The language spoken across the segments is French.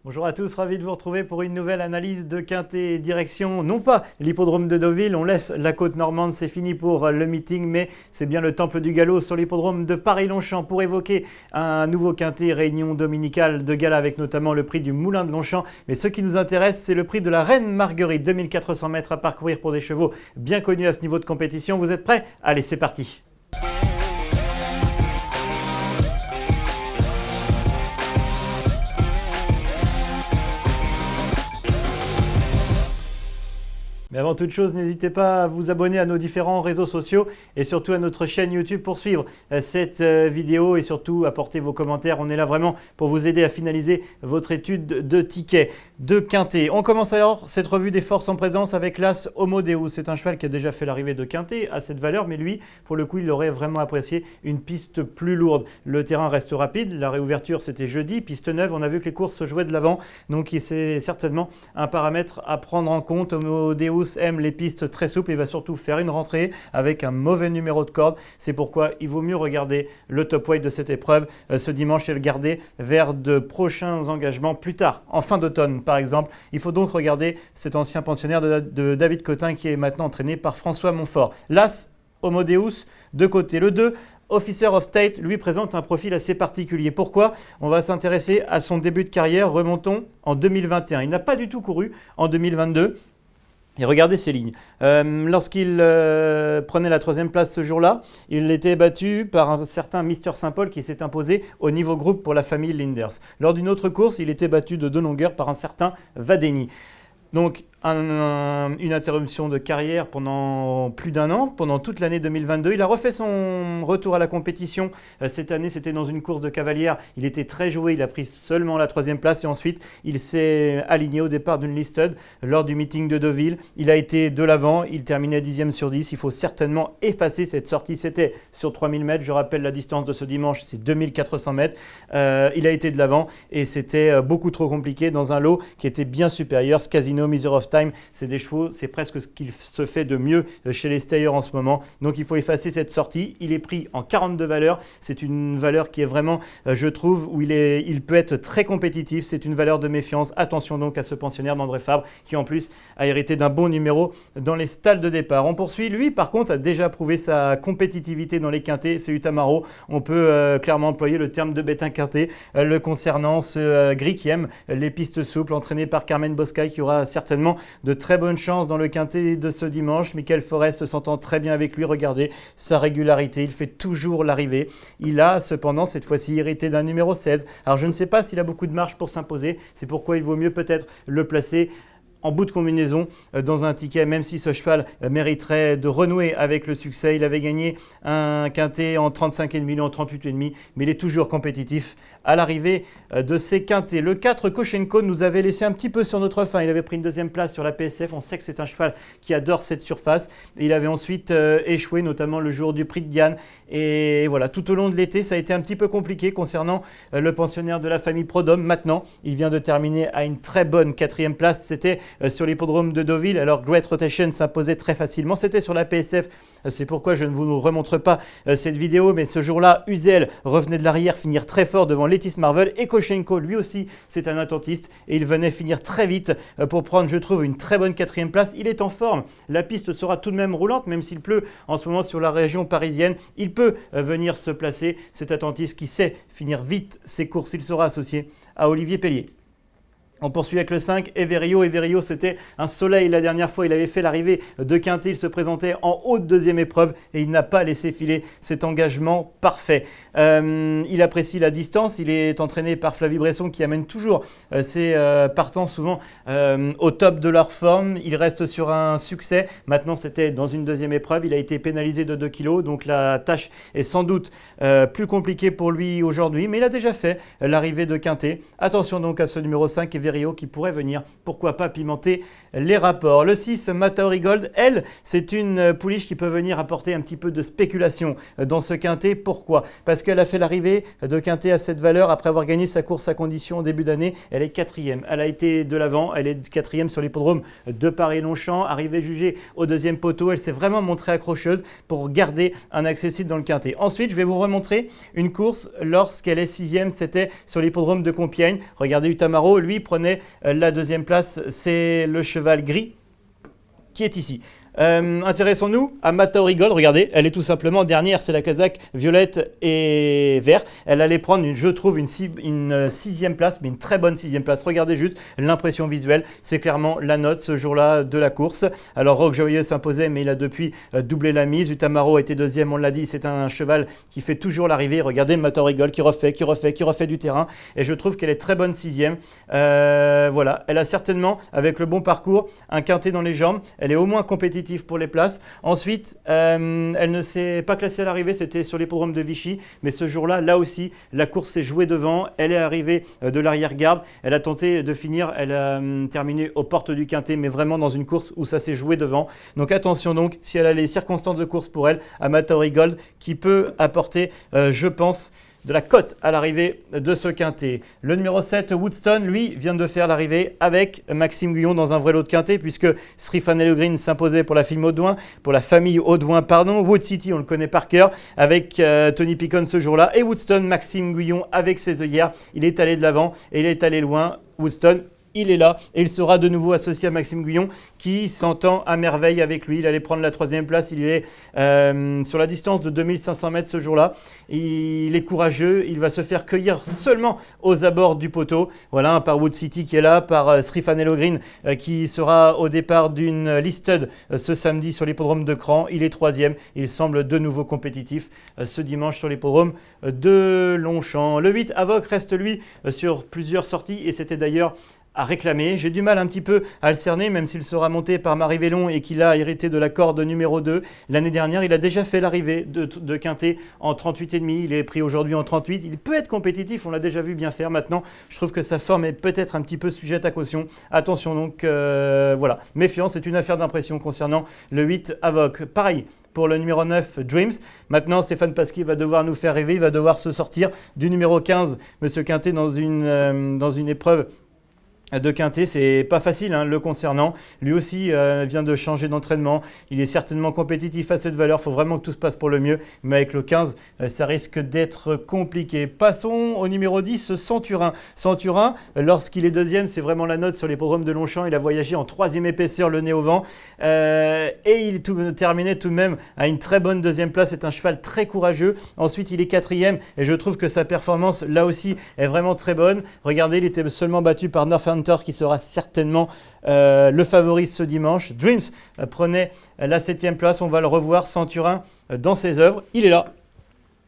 Bonjour à tous, ravi de vous retrouver pour une nouvelle analyse de Quintet direction, non pas l'hippodrome de Deauville, on laisse la côte normande, c'est fini pour le meeting, mais c'est bien le temple du galop sur l'hippodrome de Paris-Longchamp pour évoquer un nouveau Quintet, réunion dominicale de gala avec notamment le prix du Moulin de Longchamp. Mais ce qui nous intéresse, c'est le prix de la Reine Marguerite, 2400 mètres à parcourir pour des chevaux bien connus à ce niveau de compétition. Vous êtes prêts? Allez, c'est parti! Mais avant toute chose, n'hésitez pas à vous abonner à nos différents réseaux sociaux et surtout à notre chaîne YouTube pour suivre cette vidéo et surtout apporter vos commentaires. On est là vraiment pour vous aider à finaliser votre étude de tickets de Quintet. On commence alors cette revue des forces en présence avec l'As Homo Deus. C'est un cheval qui a déjà fait l'arrivée de Quintet à cette valeur, mais lui, pour le coup, il aurait vraiment apprécié une piste plus lourde. Le terrain reste rapide, la réouverture c'était jeudi, piste neuve, on a vu que les courses se jouaient de l'avant, donc c'est certainement un paramètre à prendre en compte. Homo Deus aime les pistes très souples et va surtout faire une rentrée avec un mauvais numéro de corde. C'est pourquoi il vaut mieux regarder le top weight de cette épreuve ce dimanche et le garder vers de prochains engagements plus tard, en fin d'automne par exemple. Il faut donc regarder cet ancien pensionnaire de David Cotin qui est maintenant entraîné par François Montfort. L'As Homo Deus de côté. Le 2, Officer of State, lui présente un profil assez particulier. Pourquoi? On va s'intéresser à son début de carrière. Remontons en 2021. Il n'a pas du tout couru en 2022. Et regardez ces lignes. Lorsqu'il prenait la 3e place ce jour-là, il était battu par un certain Mr Saint-Paul qui s'est imposé au niveau groupe pour la famille Linders. Lors d'une autre course, il était battu de 2 longueurs par un certain Vadeni. Donc une interruption de carrière pendant plus d'un an, pendant toute l'année 2022. Il a refait son retour à la compétition. Cette année, c'était dans une course de cavalière. Il était très joué, il a pris seulement la 3e place et ensuite, il s'est aligné au départ d'une listed lors du meeting de Deauville. Il a été de l'avant, il terminait 10e sur 10. Il faut certainement effacer cette sortie. C'était sur 3000 mètres. Je rappelle la distance de ce dimanche, c'est 2400 mètres. Il a été de l'avant et c'était beaucoup trop compliqué dans un lot qui était bien supérieur. Ce Casino, Miser of Time, c'est des chevaux, c'est presque ce qu'il se fait de mieux chez les stayers en ce moment. Donc il faut effacer cette sortie. Il est pris en 42 valeurs. C'est une valeur qui est vraiment, je trouve, où il peut être très compétitif. C'est une valeur de méfiance. Attention donc à ce pensionnaire d'André Fabre qui en plus a hérité d'un bon numéro dans les stalles de départ. On poursuit. Lui, par contre, a déjà prouvé sa compétitivité dans les quintets. C'est Utamaro. On peut clairement employer le terme de bétain quintet le concernant. Ce gris qui aime les pistes souples, entraîné par Carmen Boscaï qui aura certainement de très bonnes chances dans le quintet de ce dimanche. Michael Forest s'entend très bien avec lui. Regardez sa régularité, il fait toujours l'arrivée. Il a cependant cette fois-ci hérité d'un numéro 16. Alors je ne sais pas s'il a beaucoup de marge pour s'imposer. C'est pourquoi il vaut mieux peut-être le placer en bout de combinaison dans un ticket, même si ce cheval mériterait de renouer avec le succès. Il avait gagné un quintet en 35,5, en 38,5, mais il est toujours compétitif à l'arrivée de ces quintets. Le 4, Koshenko, nous avait laissé un petit peu sur notre faim. Il avait pris une 2e place sur la PSF. On sait que c'est un cheval qui adore cette surface. Et il avait ensuite échoué, notamment le jour du prix de Diane. Et voilà, tout au long de l'été, ça a été un petit peu compliqué concernant le pensionnaire de la famille Prodhomme. Maintenant, il vient de terminer à une très bonne 4e place. C'était sur l'hippodrome de Deauville. Alors Great Rotation s'imposait très facilement. C'était sur la PSF. C'est pourquoi je ne vous remontre pas cette vidéo. Mais ce jour-là, Uzel revenait de l'arrière, finir très fort devant Letis Marvel. Et Koshenko, lui aussi, c'est un attentiste. Et il venait finir très vite pour prendre, je trouve, une très bonne 4e place. Il est en forme. La piste sera tout de même roulante, même s'il pleut en ce moment sur la région parisienne. Il peut venir se placer. Cet attentiste qui sait finir vite ses courses. Il sera associé à Olivier Pellier. On poursuit avec le 5, Everio. Everio, c'était un soleil la dernière fois. Il avait fait l'arrivée de Quintet. Il se présentait en haute 2e épreuve et il n'a pas laissé filer cet engagement parfait. Il apprécie la distance. Il est entraîné par Flavie Bresson qui amène toujours ses partants souvent au top de leur forme. Il reste sur un succès. Maintenant, c'était dans une 2e épreuve. Il a été pénalisé de 2 kg. Donc la tâche est sans doute plus compliquée pour lui aujourd'hui. Mais il a déjà fait l'arrivée de Quintet. Attention donc à ce numéro 5, Everio, qui pourrait venir, pourquoi pas, pimenter les rapports. Le 6, Mataori Gold, elle, c'est une pouliche qui peut venir apporter un petit peu de spéculation dans ce quintet. Pourquoi? Parce qu'elle a fait l'arrivée de quintet à cette valeur après avoir gagné sa course à condition au début d'année. Elle est 4e. Elle a été de l'avant. Elle est 4e sur l'hippodrome de Paris-Longchamp. Arrivée jugée au 2e poteau. Elle s'est vraiment montrée accrocheuse pour garder un accessible dans le quintet. Ensuite, je vais vous remontrer une course lorsqu'elle est 6e. C'était sur l'hippodrome de Compiègne. Regardez Utamaro, lui, prenait la deuxième place. C'est le cheval gris qui est ici. Intéressons-nous à Mataori Gold. Regardez, elle est tout simplement dernière. C'est la casaque violette et vert. Elle allait prendre, je trouve, une sixième place, mais une très bonne sixième place. Regardez juste l'impression visuelle. C'est clairement la note ce jour-là de la course. Alors Rock Joyeux s'imposait, mais il a depuis doublé la mise. Utamaro a été deuxième, on l'a dit. C'est un cheval qui fait toujours l'arrivée. Regardez Mataori Gold qui refait du terrain. Et je trouve qu'elle est très bonne sixième. Voilà, elle a certainement, avec le bon parcours, un quintet dans les jambes. Elle est au moins compétitive pour les places. Ensuite, elle ne s'est pas classée à l'arrivée, c'était sur l'hippodrome de Vichy, mais ce jour-là, là aussi, la course s'est jouée devant. Elle est arrivée de l'arrière-garde. Elle a tenté de finir, elle a terminé aux portes du quintet, mais vraiment dans une course où ça s'est joué devant. Donc attention donc, si elle a les circonstances de course pour elle, à Mataori Gold, qui peut apporter, je pense, de la cote à l'arrivée de ce quintet. Le numéro 7, Woodstone, lui, vient de faire l'arrivée avec Maxime Guyon dans un vrai lot de quintet, puisque Srifan Green s'imposait pour la famille Audouin, Wood City, on le connaît par cœur, avec Tony Picon ce jour-là, et Woodstone, Maxime Guyon avec ses œillères. Il est allé de l'avant et il est allé loin. Woodstone, il est là et il sera de nouveau associé à Maxime Guyon qui s'entend à merveille avec lui. Il allait prendre la troisième place. Il est sur la distance de 2500 mètres ce jour-là. Il est courageux. Il va se faire cueillir seulement aux abords du poteau. Voilà, par Wood City qui est là, par Srifan Green qui sera au départ d'une listed ce samedi sur l'hippodrome de Cran. Il est troisième. Il semble de nouveau compétitif ce dimanche sur l'hippodrome de Longchamp. Le 8, Avoc, reste lui sur plusieurs sorties et c'était d'ailleurs à réclamer. J'ai du mal un petit peu à le cerner, même s'il sera monté par Marie Vélon et qu'il a hérité de la corde numéro 2. L'année dernière, il a déjà fait l'arrivée de quintet en 38,5. Il est pris aujourd'hui en 38. Il peut être compétitif, on l'a déjà vu bien faire. Maintenant, je trouve que sa forme est peut-être un petit peu sujette à caution. Attention donc, voilà. Méfiance, c'est une affaire d'impression concernant le 8 Avoc. Pareil. Pour le numéro 9, Dreams. Maintenant, Stéphane Pasquier va devoir nous faire rêver. Il va devoir se sortir du numéro 15, Monsieur Quintet, dans une épreuve de quintet. C'est pas facile le concernant. Lui aussi vient de changer d'entraînement. Il est certainement compétitif à cette valeur. Il faut vraiment que tout se passe pour le mieux. Mais avec le 15, ça risque d'être compliqué. Passons au numéro 10, Centurin. Centurin, lorsqu'il est deuxième, c'est vraiment la note sur l'hippodrome de Longchamp. Il a voyagé en troisième épaisseur, le nez au vent. Et il terminait tout de même à une très bonne deuxième place. C'est un cheval très courageux. Ensuite, il est quatrième. Et je trouve que sa performance, là aussi, est vraiment très bonne. Regardez, il était seulement battu par North qui sera certainement le favori ce dimanche. Dreams prenait la 7e place. On va le revoir, Centurin, dans ses œuvres. Il est là.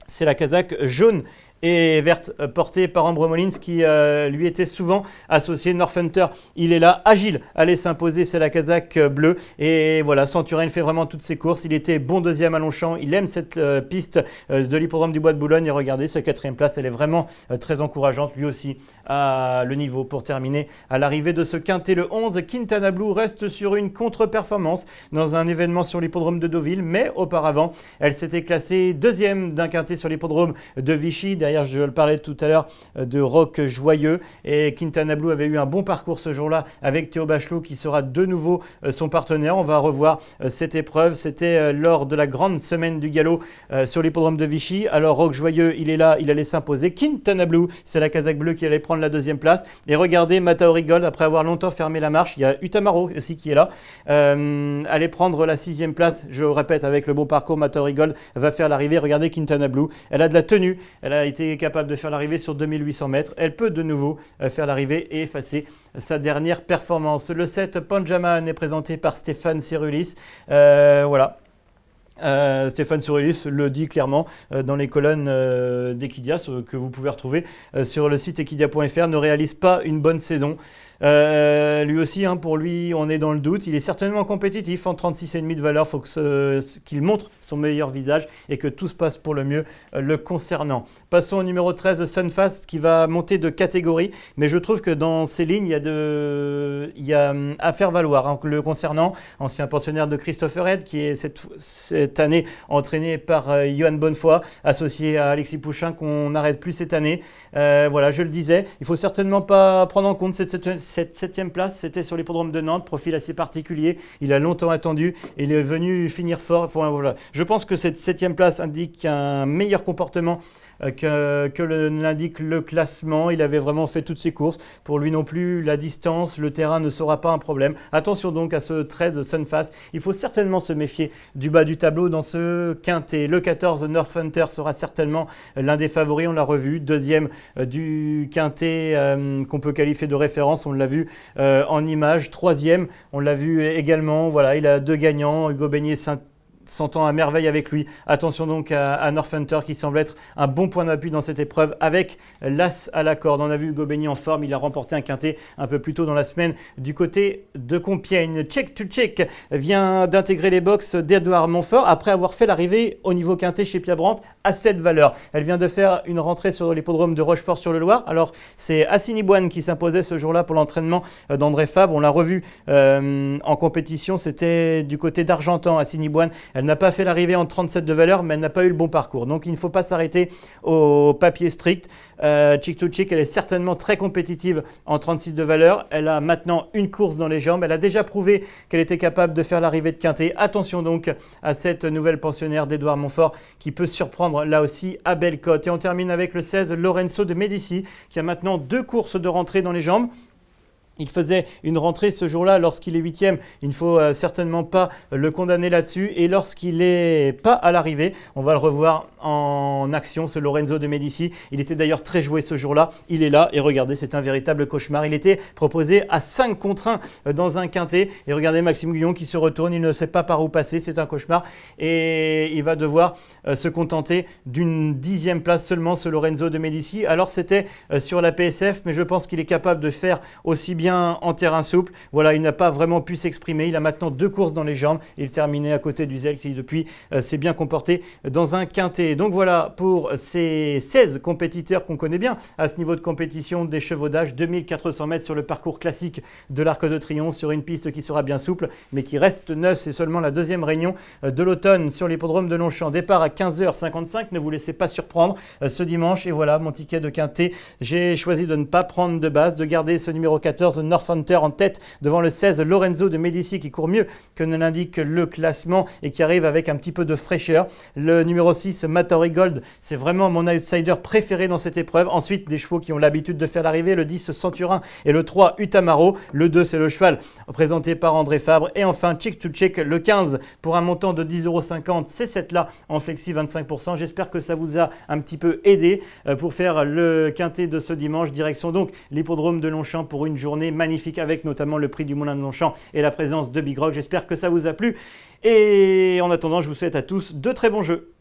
C'est la casaque jaune et verte portée par Ambre Molins qui lui était souvent associé. Northampton, il est là, agile, allait s'imposer, c'est la casaque bleue. Et voilà, Centurin, il fait vraiment toutes ses courses. Il était bon deuxième à Longchamp. Il aime cette piste de l'hippodrome du Bois de Boulogne. Et regardez, sa 4e place, elle est vraiment très encourageante. Lui aussi a le niveau pour terminer à l'arrivée de ce quintet. Le 11, Quintana Blue reste sur une contre-performance dans un événement sur l'hippodrome de Deauville. Mais auparavant, elle s'était classée deuxième d'un quintet sur l'hippodrome de Vichy. Derrière, je le parlais tout à l'heure de Rock Joyeux. Et Quintana Blue avait eu un bon parcours ce jour-là avec Théo Bachelot qui sera de nouveau son partenaire. On va revoir cette épreuve. C'était lors de la grande semaine du galop sur l'hippodrome de Vichy. Alors Rock Joyeux, il est là, il allait s'imposer. Quintana Blue, c'est la casaque bleue qui allait prendre la deuxième place. Et regardez, Mataori Gold, après avoir longtemps fermé la marche, il y a Utamaro aussi qui est là, allait prendre la 6e place. Je répète, avec le bon parcours, Mataori Gold va faire l'arrivée. Regardez Quintana Blue, elle a de la tenue, elle a été capable de faire l'arrivée sur 2800 mètres. Elle peut de nouveau faire l'arrivée et effacer sa dernière performance. Le 7, Panjaman, est présenté par Stéphane Cyrulis. Voilà. Stéphane Cyrulis le dit clairement dans les colonnes d'Equidia que vous pouvez retrouver sur le site equidia.fr, ne réalise pas une bonne saison. Lui aussi, pour lui, on est dans le doute. Il est certainement compétitif en 36,5 de valeur. Il faut qu'il montre son meilleur visage et que tout se passe pour le mieux le concernant. Passons au numéro 13, Sunfast, qui va monter de catégorie. Mais je trouve que dans ces lignes, il y a à faire valoir le concernant. Ancien pensionnaire de Christopher Head, qui est cette année entraîné par Johan Bonnefoy, associé à Alexis Pouchin, qu'on n'arrête plus cette année. Voilà, je le disais, il ne faut certainement pas prendre en compte cette 7e place. C'était sur l'hippodrome de Nantes, profil assez particulier. Il a longtemps attendu et il est venu finir fort. Voilà. Je pense que cette 7e place indique un meilleur comportement l'indique le classement. Il avait vraiment fait toutes ses courses. Pour lui non plus, la distance, le terrain ne sera pas un problème. Attention donc à ce 13 Sunfast. Il faut certainement se méfier du bas du tableau dans ce quintet. Le 14 Northhunter sera certainement l'un des favoris. On l'a revu. Deuxième du quintet qu'on peut qualifier de référence. On l'a vu en image. Troisième, on l'a vu également. Voilà, il a 2 gagnants. Hugo Beignet s'entend à merveille avec lui. Attention donc à Northhunter qui semble être un bon point d'appui dans cette épreuve avec l'As à la corde. On a vu Hugo Beignet en forme, il a remporté un quintet un peu plus tôt dans la semaine du côté de Compiègne. Check to Check vient d'intégrer les box d'Edouard Montfort après avoir fait l'arrivée au niveau quintet chez Pierre Brandt à cette valeur. Elle vient de faire une rentrée sur l'hippodrome de Rochefort-sur-le-Loir. Alors c'est Assiniboine qui s'imposait ce jour-là pour l'entraînement d'André Fabre. On l'a revu en compétition, c'était du côté d'Argentan, Assiniboine. Elle n'a pas fait l'arrivée en 37 de valeur, mais elle n'a pas eu le bon parcours. Donc il ne faut pas s'arrêter au papier strict. Chick to Chick, elle est certainement très compétitive en 36 de valeur. Elle a maintenant une course dans les jambes. Elle a déjà prouvé qu'elle était capable de faire l'arrivée de quintet. Attention donc à cette nouvelle pensionnaire d'Edouard Montfort qui peut surprendre là aussi à belle cote. Et on termine avec le 16 Lorenzo de Medici qui a maintenant 2 courses de rentrée dans les jambes. Il faisait une rentrée ce jour-là lorsqu'il est 8e. Il ne faut certainement pas le condamner là-dessus. Et lorsqu'il n'est pas à l'arrivée, on va le revoir en action, ce Lorenzo de Medici. Il était d'ailleurs très joué ce jour-là. Il est là et regardez, c'est un véritable cauchemar. Il était proposé à 5 contre 1 dans un quintet. Et regardez Maxime Guyon qui se retourne. Il ne sait pas par où passer. C'est un cauchemar. Et il va devoir se contenter d'une 10e place seulement, ce Lorenzo de Medici. Alors c'était sur la PSF, mais je pense qu'il est capable de faire aussi bien en terrain souple. Voilà, il n'a pas vraiment pu s'exprimer. Il a maintenant 2 courses dans les jambes. Il terminait à côté du Zel qui depuis s'est bien comporté dans un quintet. Donc voilà pour ces 16 compétiteurs qu'on connaît bien à ce niveau de compétition d'échevaudage. 2400 mètres sur le parcours classique de l'Arc de Triomphe sur une piste qui sera bien souple mais qui reste neuve. C'est seulement la 2e réunion de l'automne sur l'hippodrome de Longchamp. Départ à 15h55. Ne vous laissez pas surprendre ce dimanche. Et voilà mon ticket de quintet. J'ai choisi de ne pas prendre de base, de garder ce numéro 14 Northhunter en tête devant le 16 Lorenzo de Medici qui court mieux que ne l'indique le classement et qui arrive avec un petit peu de fraîcheur. Le numéro 6 Mattori Gold, c'est vraiment mon outsider préféré dans cette épreuve. Ensuite des chevaux qui ont l'habitude de faire l'arrivée, le 10 Centurin et le 3 Utamaro. Le 2 c'est le cheval présenté par André Fabre et enfin Chick to Check le 15 pour un montant de 10,50 €. C'est cette là en flexi 25%. J'espère que ça vous a un petit peu aidé pour faire le quintet de ce dimanche. Direction donc l'hippodrome de Longchamp pour une journée magnifique avec notamment le prix du Moulin de Longchamp et la présence de Big Rock. J'espère que ça vous a plu et en attendant je vous souhaite à tous de très bons jeux.